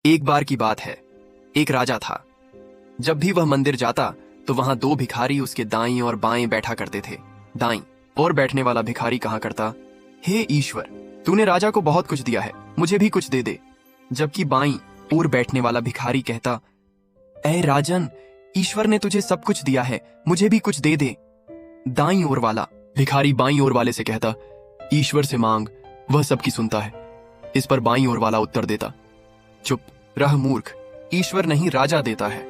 एक बार की बात है, एक राजा था। जब भी वह मंदिर जाता तो वहां दो भिखारी उसके दाईं और बाएं बैठा करते थे। दाईं और बैठने वाला भिखारी कहा करता, हे ईश्वर, तूने राजा को बहुत कुछ दिया है, मुझे भी कुछ दे दे। जबकि बाईं और बैठने वाला भिखारी कहता, ऐ राजन, ईश्वर ने तुझे सब कुछ दिया है, मुझे भी कुछ दे दे। दाईं ओर वाला भिखारी बाईं ओर वाले से कहता, ईश्वर से मांग, वह सबकी सुनता है। इस पर बाईं ओर वाला उत्तर देता, चुप रह मूर्ख, ईश्वर नहीं राजा देता है।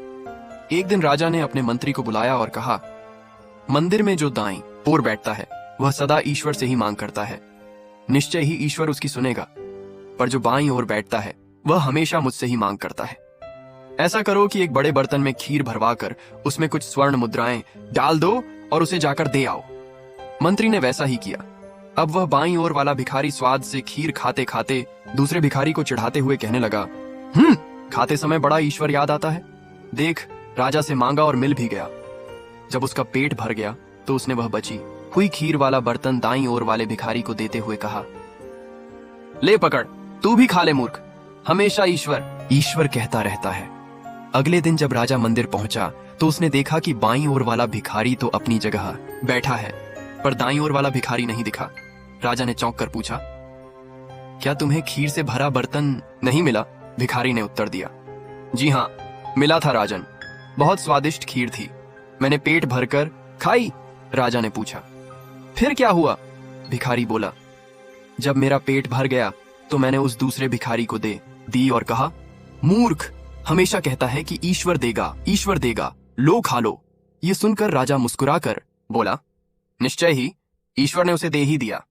एक दिन राजा ने अपने मंत्री को बुलाया और कहा, मंदिर में जो दाईं ओर बैठता है वह सदा ईश्वर से ही मांग करता है, निश्चय ही ईश्वर उसकी सुनेगा। पर जो बाईं ओर बैठता है वह हमेशा मुझसे ही मांग करता है। ऐसा करो कि एक बड़े बर्तन में खीर भरवा कर उसमें कुछ स्वर्ण मुद्राएं डाल दो और उसे जाकर दे आओ। मंत्री ने वैसा ही किया। अब वह बाईं ओर वाला भिखारी स्वाद से खीर खाते खाते दूसरे भिखारी को चिढ़ाते हुए कहने लगा, खाते समय बड़ा ईश्वर याद आता है। देख, राजा से मांगा और मिल भी गया। जब उसका पेट भर गया तो उसने वह बची हुई खीर वाला बर्तन दाईं ओर वाले भिखारी को देते हुए कहा, ले पकड़, तू भी खा ले मूर्ख, हमेशा ईश्वर ईश्वर कहता रहता है। अगले दिन जब राजा मंदिर पहुंचा तो उसने देखा कि बाईं ओर वाला भिखारी तो अपनी जगह बैठा है, पर दाईं ओर वाला भिखारी नहीं दिखा। राजा ने चौंक कर पूछा, क्या तुम्हें खीर से भरा बर्तन नहीं मिला? भिखारी ने उत्तर दिया, जी हाँ, मिला था राजन, बहुत स्वादिष्ट खीर थी, मैंने पेट भरकर खाई। राजा ने पूछा, फिर क्या हुआ? भिखारी बोला, जब मेरा पेट भर गया तो मैंने उस दूसरे भिखारी को दे दी और कहा, मूर्ख, हमेशा कहता है कि ईश्वर देगा, लो खा लो। ये सुनकर राजा मुस्कुराकर बोला, निश्चय ही ईश्वर ने उसे दे ही दिया।